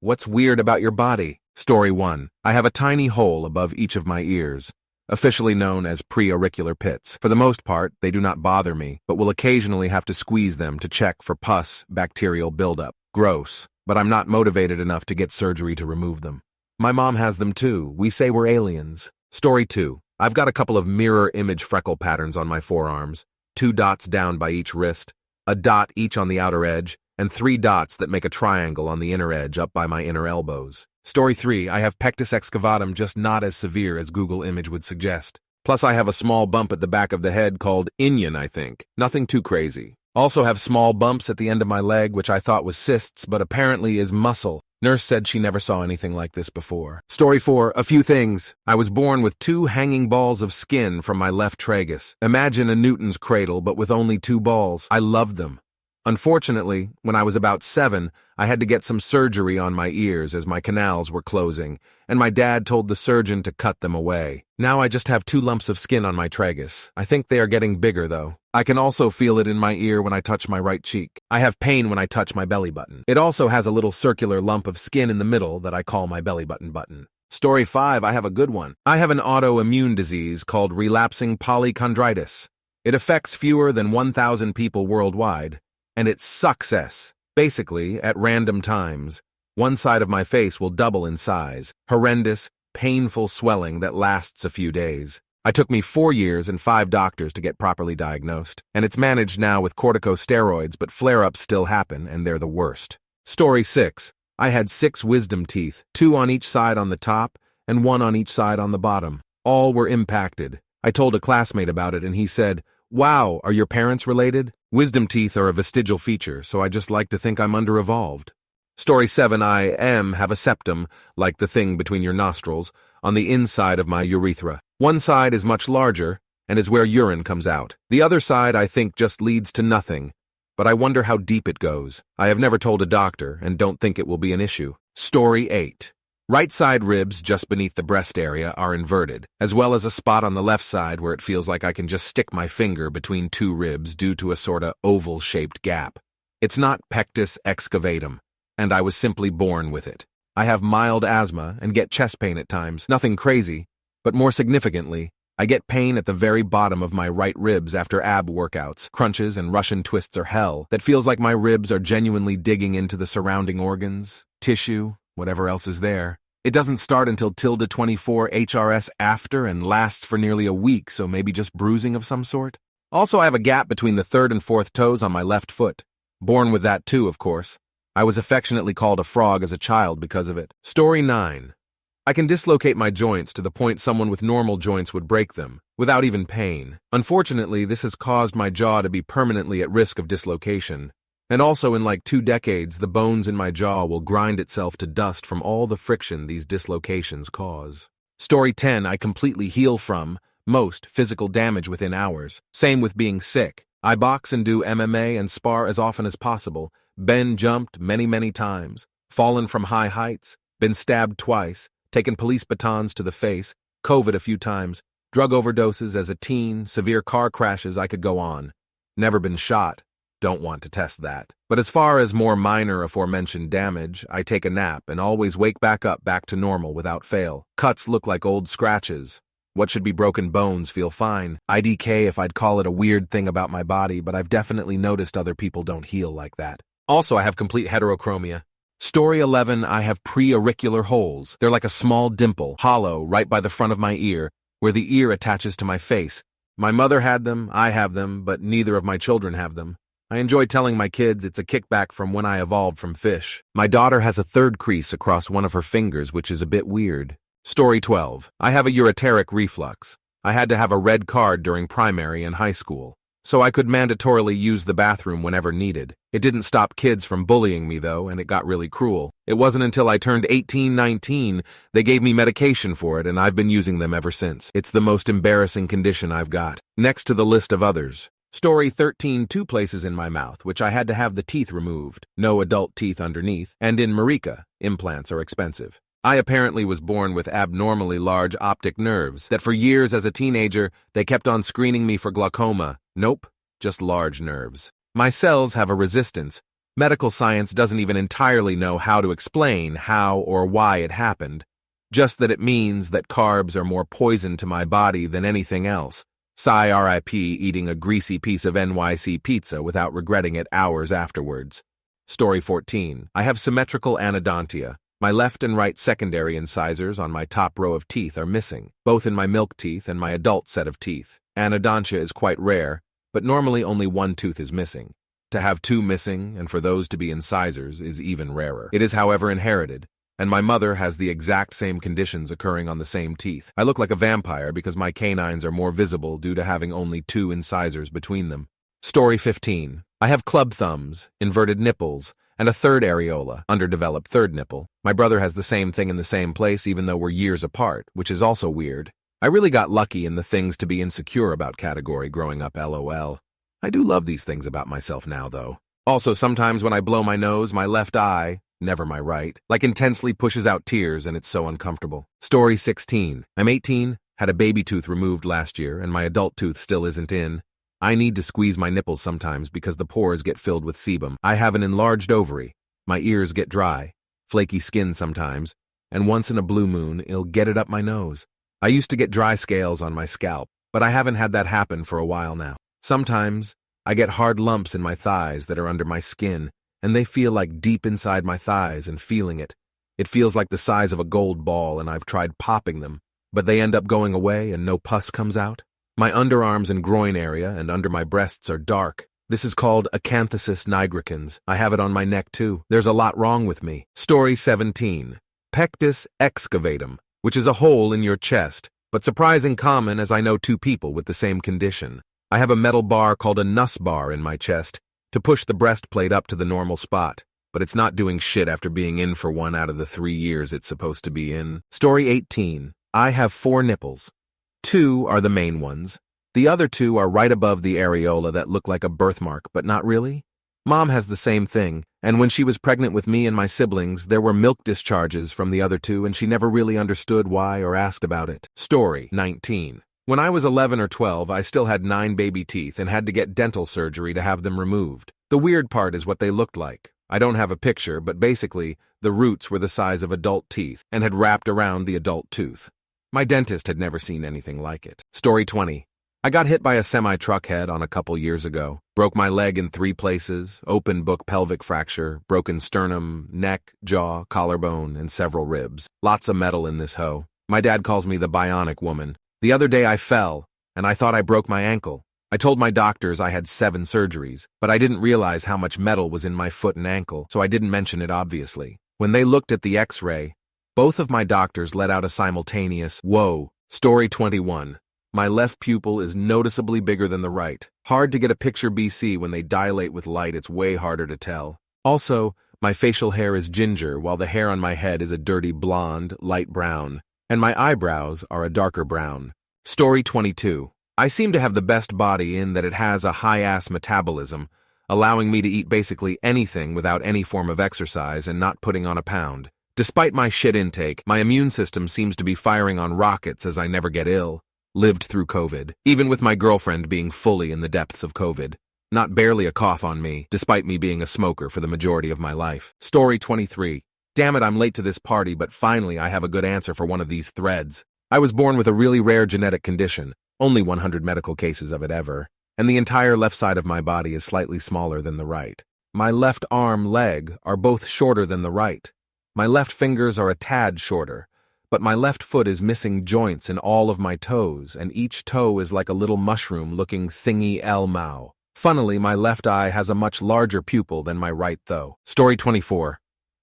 What's weird about your body? Story 1. I have a tiny hole above each of my ears, officially known as preauricular pits. For the most part, they do not bother me, but will occasionally have to squeeze them to check for pus, bacterial buildup. Gross, but I'm not motivated enough to get surgery to remove them. My mom has them too. We say we're aliens. Story 2. I've got a couple of mirror image freckle patterns on my forearms, 2 dots down by each wrist, a dot each on the outer edge, and 3 dots that make a triangle on the inner edge up by my inner elbows. Story 3. I have pectus excavatum, just not as severe as Google image would suggest. Plus I have a small bump at the back of the head called inion, I think. Nothing too crazy. Also have small bumps at the end of my leg, which I thought was cysts, but apparently is muscle. Nurse said she never saw anything like this before. Story 4. A few things. I was born with 2 hanging balls of skin from my left tragus. Imagine a Newton's cradle, but with only 2 balls. I loved them. Unfortunately, when I was about 7, I had to get some surgery on my ears as my canals were closing, and my dad told the surgeon to cut them away. Now I just have 2 lumps of skin on my tragus. I think they are getting bigger, though. I can also feel it in my ear when I touch my right cheek. I have pain when I touch my belly button. It also has a little circular lump of skin in the middle that I call my belly button. Story 5. I have a good one. I have an autoimmune disease called relapsing polychondritis. It affects fewer than 1,000 people worldwide, and it's success. Basically, at random times, one side of my face will double in size. Horrendous, painful swelling that lasts a few days. It took me 4 years and 5 doctors to get properly diagnosed, and it's managed now with corticosteroids, but flare-ups still happen, and they're the worst. Story 6. I had 6 wisdom teeth, 2 on each side on the top, and 1 on each side on the bottom. All were impacted. I told a classmate about it, and he said, "Wow, are your parents related?" Wisdom teeth are a vestigial feature, so I just like to think I'm under-evolved. Story 7. I have a septum, like the thing between your nostrils, on the inside of my urethra. One side is much larger, and is where urine comes out. The other side, I think, just leads to nothing, but I wonder how deep it goes. I have never told a doctor, and don't think it will be an issue. Story 8. Right side ribs just beneath the breast area are inverted, as well as a spot on the left side where it feels like I can just stick my finger between 2 ribs due to a sorta oval-shaped gap. It's not pectus excavatum, and I was simply born with it. I have mild asthma and get chest pain at times, nothing crazy, but more significantly, I get pain at the very bottom of my right ribs after ab workouts. Crunches and Russian twists are hell. That feels like my ribs are genuinely digging into the surrounding organs, tissue, whatever else is there. It doesn't start until ~24 HRS after and lasts for nearly a week, so maybe just bruising of some sort. Also, I have a gap between the 3rd and 4th toes on my left foot. Born with that too, of course. I was affectionately called a frog as a child because of it. Story 9. I can dislocate my joints to the point someone with normal joints would break them, without even pain. Unfortunately, this has caused my jaw to be permanently at risk of dislocation. And also in like 2 decades, the bones in my jaw will grind itself to dust from all the friction these dislocations cause. Story 10. I completely heal from most physical damage within hours. Same with being sick. I box and do MMA and spar as often as possible. Been jumped many times. Fallen from high heights. Been stabbed twice. Taken police batons to the face. COVID a few times. Drug overdoses as a teen. Severe car crashes. I could go on. Never been shot. Don't want to test that. But as far as more minor aforementioned damage, I take a nap and always wake back to normal without fail. Cuts look like old scratches. What should be broken bones feel fine. IDK if I'd call it a weird thing about my body, but I've definitely noticed other people don't heal like that. Also, I have complete heterochromia. Story 11. I have preauricular holes. They're like a small dimple, hollow, right by the front of my ear, where the ear attaches to my face. My mother had them, I have them, but neither of my children have them. I enjoy telling my kids it's a kickback from when I evolved from fish. My daughter has a 3rd crease across one of her fingers, which is a bit weird. Story 12. I have a ureteric reflux. I had to have a red card during primary and high school, so I could mandatorily use the bathroom whenever needed. It didn't stop kids from bullying me, though, and it got really cruel. It wasn't until I turned 18-19 they gave me medication for it, and I've been using them ever since. It's the most embarrassing condition I've got, next to the list of others. Story 13. 2 places in my mouth, which I had to have the teeth removed. No adult teeth underneath. And in Marica, implants are expensive. I apparently was born with abnormally large optic nerves that for years as a teenager, they kept on screening me for glaucoma. Nope, just large nerves. My cells have a resistance, Medical science doesn't even entirely know how to explain how or why it happened, just that it means that carbs are more poison to my body than anything else. Sigh RIP eating a greasy piece of NYC pizza without regretting it hours afterwards. Story 14. I have symmetrical anodontia. My left and right secondary incisors on my top row of teeth are missing, both in my milk teeth and my adult set of teeth. Anodontia is quite rare, but normally only one tooth is missing. To have two missing, and for those to be incisors, is even rarer. It is, however, inherited, and my mother has the exact same conditions occurring on the same teeth. I look like a vampire because my canines are more visible due to having only two incisors between them. Story 15. I have club thumbs, inverted nipples, and a third areola, underdeveloped third nipple. My brother has the same thing in the same place even though we're years apart, which is also weird. I really got lucky in the things to be insecure about category growing up, LOL. I do love these things about myself now, though. Also, sometimes when I blow my nose, my left eye, never my right, like intensely pushes out tears and it's so uncomfortable. Story 16. I'm 18, had a baby tooth removed last year, and my adult tooth still isn't in. I need to squeeze my nipples sometimes because the pores get filled with sebum. I have an enlarged ovary. My ears get dry, flaky skin sometimes, and once in a blue moon, it'll get it up my nose. I used to get dry scales on my scalp, but I haven't had that happen for a while now. Sometimes, I get hard lumps in my thighs that are under my skin, and they feel like deep inside my thighs and feeling it. It feels like the size of a gold ball, and I've tried popping them, but they end up going away and no pus comes out. My underarms and groin area and under my breasts are dark. This is called acanthosis nigricans. I have it on my neck too. There's a lot wrong with me. Story 17. Pectus excavatum, which is a hole in your chest, but surprising common as I know two people with the same condition. I have a metal bar called a nuss bar in my chest to push the breastplate up to the normal spot, but it's not doing shit after being in for 1 out of the 3 years it's supposed to be in. Story 18. I have 4 nipples. 2 are the main ones. The other 2 are right above the areola that look like a birthmark, but not really. Mom has the same thing, and when she was pregnant with me and my siblings, there were milk discharges from the other 2, and she never really understood why or asked about it. Story 19. When I was 11 or 12, I still had 9 baby teeth and had to get dental surgery to have them removed. The weird part is what they looked like. I don't have a picture, but basically, the roots were the size of adult teeth and had wrapped around the adult tooth. My dentist had never seen anything like it. Story 20. I got hit by a semi-truck head on a couple years ago. Broke my leg in 3 places, open book pelvic fracture, broken sternum, neck, jaw, collarbone, and several ribs. Lots of metal in this hoe. My dad calls me the bionic woman. The other day I fell, and I thought I broke my ankle. I told my doctors I had 7 surgeries, but I didn't realize how much metal was in my foot and ankle, so I didn't mention it obviously. When they looked at the x-ray, both of my doctors let out a simultaneous, "Whoa." Story 21. My left pupil is noticeably bigger than the right. Hard to get a picture BC when they dilate with light, it's way harder to tell. Also, my facial hair is ginger while the hair on my head is a dirty blonde, light brown, and my eyebrows are a darker brown. Story 22. I seem to have the best body in that it has a high-ass metabolism, allowing me to eat basically anything without any form of exercise and not putting on a pound. Despite my shit intake, my immune system seems to be firing on rockets as I never get ill. Lived through COVID, even with my girlfriend being fully in the depths of COVID. Not barely a cough on me, despite me being a smoker for the majority of my life. Story 23. Damn it, I'm late to this party, but finally I have a good answer for one of these threads. I was born with a really rare genetic condition, only 100 medical cases of it ever, and the entire left side of my body is slightly smaller than the right. My left arm, leg are both shorter than the right. My left fingers are a tad shorter, but my left foot is missing joints in all of my toes, and each toe is like a little mushroom-looking thingy Elmao. Funnily, my left eye has a much larger pupil than my right, though. Story 24.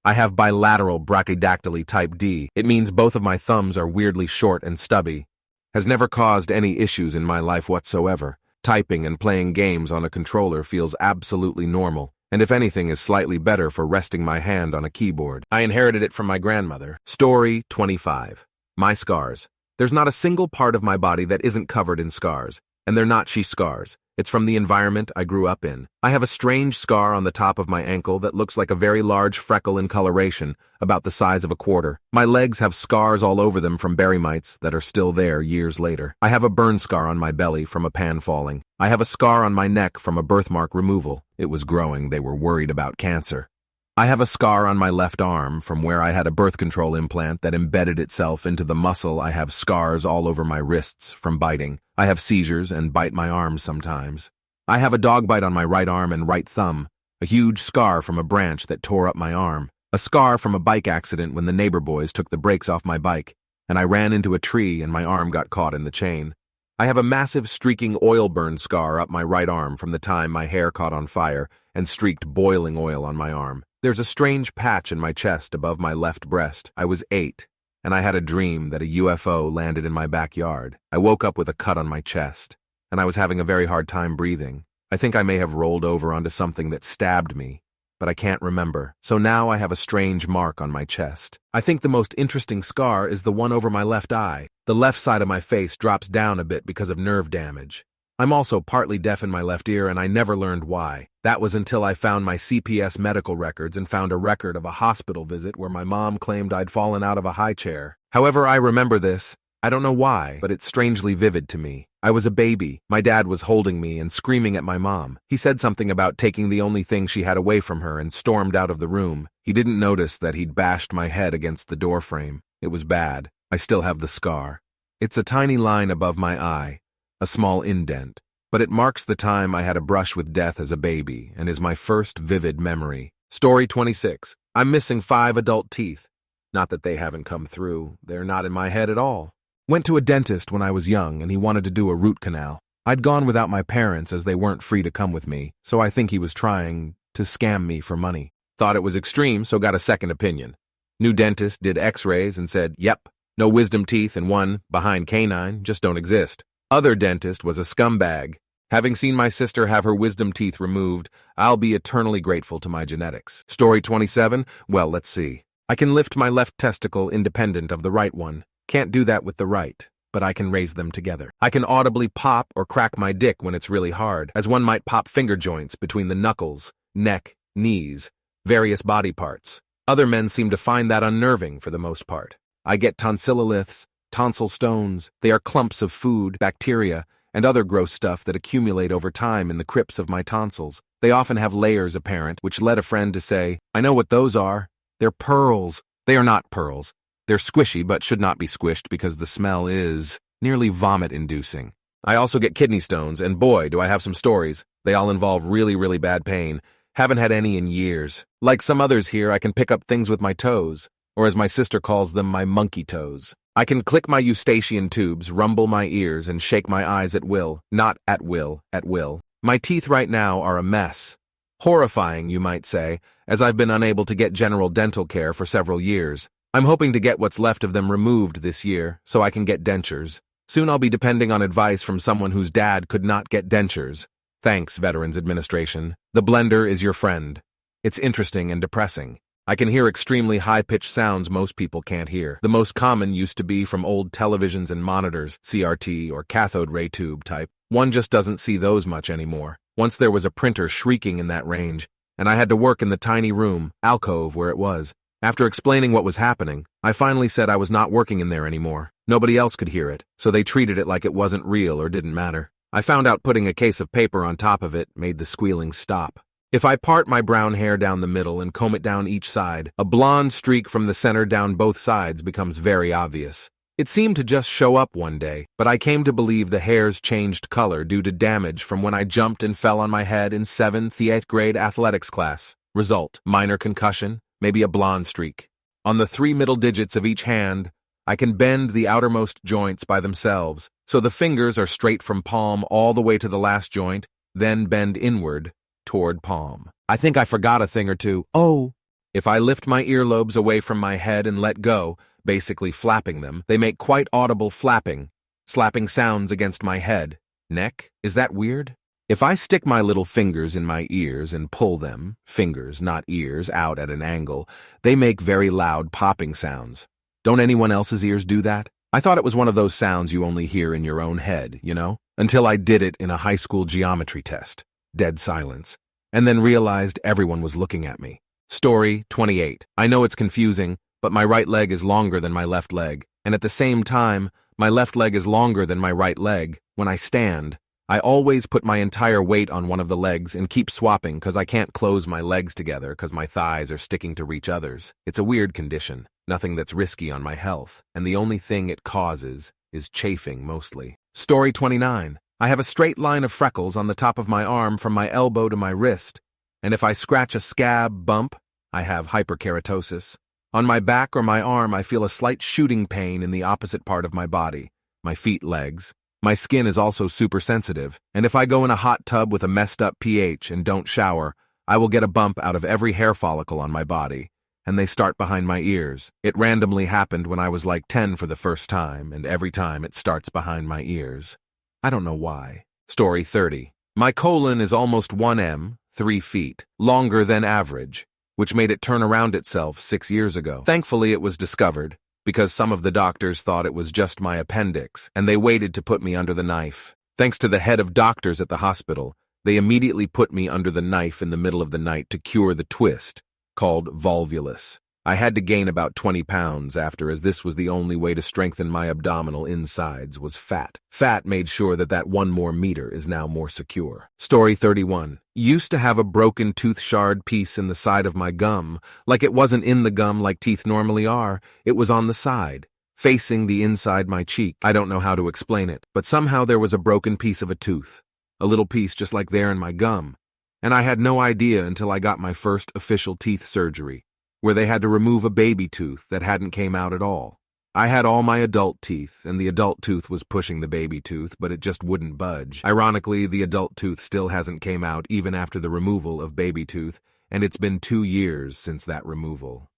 I have bilateral brachydactyly type D. It means both of my thumbs are weirdly short and stubby. Has never caused any issues in my life whatsoever. Typing and playing games on a controller feels absolutely normal, and if anything is slightly better for resting my hand on a keyboard. I inherited it from my grandmother. Story 25. My scars. There's not a single part of my body that isn't covered in scars, and they're not she scars. It's from the environment I grew up in. I have a strange scar on the top of my ankle that looks like a very large freckle in coloration, about the size of a quarter. My legs have scars all over them from berry mites that are still there years later. I have a burn scar on my belly from a pan falling. I have a scar on my neck from a birthmark removal. It was growing. They were worried about cancer. I have a scar on my left arm from where I had a birth control implant that embedded itself into the muscle. I have scars all over my wrists from biting. I have seizures and bite my arms sometimes. I have a dog bite on my right arm and right thumb, a huge scar from a branch that tore up my arm, a scar from a bike accident when the neighbor boys took the brakes off my bike, and I ran into a tree and my arm got caught in the chain. I have a massive streaking oil burn scar up my right arm from the time my hair caught on fire and streaked boiling oil on my arm. There's a strange patch in my chest above my left breast. I was 8, and I had a dream that a UFO landed in my backyard. I woke up with a cut on my chest, and I was having a very hard time breathing. I think I may have rolled over onto something that stabbed me, but I can't remember. So now I have a strange mark on my chest. I think the most interesting scar is the one over my left eye. The left side of my face drops down a bit because of nerve damage. I'm also partly deaf in my left ear, and I never learned why. That was until I found my CPS medical records and found a record of a hospital visit where my mom claimed I'd fallen out of a high chair. However, I remember this. I don't know why, but it's strangely vivid to me. I was a baby. My dad was holding me and screaming at my mom. He said something about taking the only thing she had away from her and stormed out of the room. He didn't notice that he'd bashed my head against the door frame. It was bad. I still have the scar. It's a tiny line above my eye, a small indent, but it marks the time I had a brush with death as a baby and is my first vivid memory. Story 26. I'm missing 5 adult teeth. Not that they haven't come through. They're not in my head at all. Went to a dentist when I was young and he wanted to do a root canal. I'd gone without my parents as they weren't free to come with me, so I think he was trying to scam me for money. Thought it was extreme, so got a second opinion. New dentist did x-rays and said, yep, no wisdom teeth and one behind canine just don't exist. Other dentist was a scumbag. Having seen my sister have her wisdom teeth removed, I'll be eternally grateful to my genetics. Story 27. Well, let's see. I can lift my left testicle independent of the right one. Can't do that with the right, but I can raise them together. I can audibly pop or crack my dick when it's really hard, as one might pop finger joints between the knuckles, neck, knees, various body parts. Other men seem to find that unnerving for the most part. I get tonsilloliths, tonsil stones. They are clumps of food, bacteria, and other gross stuff that accumulate over time in the crypts of my tonsils. They often have layers apparent, which led a friend to say, I know what those are. They're pearls. They are not pearls. They're squishy but should not be squished because the smell is nearly vomit-inducing. I also get kidney stones, and boy, do I have some stories. They all involve really, really bad pain. Haven't had any in years. Like some others here, I can pick up things with my toes, or as my sister calls them, my monkey toes. I can click my eustachian tubes, rumble my ears, and shake my eyes at will. Not at will, at will. My teeth right now are a mess. Horrifying, you might say, as I've been unable to get general dental care for several years. I'm hoping to get what's left of them removed this year, so I can get dentures. Soon I'll be depending on advice from someone whose dad could not get dentures. Thanks, Veterans Administration. The blender is your friend. It's interesting and depressing. I can hear extremely high-pitched sounds most people can't hear. The most common used to be from old televisions and monitors, CRT or cathode ray tube type. One just doesn't see those much anymore. Once there was a printer shrieking in that range, and I had to work in the tiny room, alcove where it was. After explaining what was happening, I finally said I was not working in there anymore. Nobody else could hear it, so they treated it like it wasn't real or didn't matter. I found out putting a case of paper on top of it made the squealing stop. If I part my brown hair down the middle and comb it down each side, a blonde streak from the center down both sides becomes very obvious. It seemed to just show up one day, but I came to believe the hairs changed color due to damage from when I jumped and fell on my head in 7th, 8th grade athletics class. Result, minor concussion, maybe a blonde streak. On the 3 middle digits of each hand, I can bend the outermost joints by themselves, so the fingers are straight from palm all the way to the last joint, then bend inward toward palm. I think I forgot a thing or two. Oh! If I lift my earlobes away from my head and let go, basically flapping them, they make quite audible flapping, slapping sounds against my head. Neck? Is that weird? If I stick my little fingers in my ears and pull them, fingers, not ears, out at an angle, they make very loud popping sounds. Don't anyone else's ears do that? I thought it was one of those sounds you only hear in your own head, you know? until I did it in a high school geometry test. Dead silence. And then realized everyone was looking at me. Story 28. I know it's confusing, but my right leg is longer than my left leg, and at the same time, my left leg is longer than my right leg. When I stand, I always put my entire weight on one of the legs and keep swapping because I can't close my legs together because my thighs are sticking to reach others. It's a weird condition, nothing that's risky on my health, and the only thing it causes is chafing mostly. Story 29. I have a straight line of freckles on the top of my arm from my elbow to my wrist, and if I scratch a scab bump, I have hyperkeratosis. On my back or my arm, I feel a slight shooting pain in the opposite part of my body, my feet, legs. My skin is also super sensitive, and if I go in a hot tub with a messed up pH and don't shower, I will get a bump out of every hair follicle on my body, and they start behind my ears. It randomly happened when I was like 10 for the first time, and every time it starts behind my ears. I don't know why. Story 30. My colon is almost 1 m, 3 feet, longer than average, which made it turn around itself 6 years ago. Thankfully, it was discovered, because some of the doctors thought it was just my appendix, and they waited to put me under the knife. Thanks to the head of doctors at the hospital, they immediately put me under the knife in the middle of the night to cure the twist, called volvulus. I had to gain about 20 pounds after, as this was the only way to strengthen my abdominal insides was fat. Fat made sure that 1 more meter is now more secure. Story 31. Used to have a broken tooth shard piece in the side of my gum, like it wasn't in the gum like teeth normally are, it was on the side, facing the inside my cheek. I don't know how to explain it, but somehow there was a broken piece of a tooth. A little piece just like there in my gum. And I had no idea until I got my first official teeth surgery, where they had to remove a baby tooth that hadn't came out at all. I had all my adult teeth, and the adult tooth was pushing the baby tooth, but it just wouldn't budge. Ironically, the adult tooth still hasn't came out even after the removal of baby tooth, and it's been 2 years since that removal.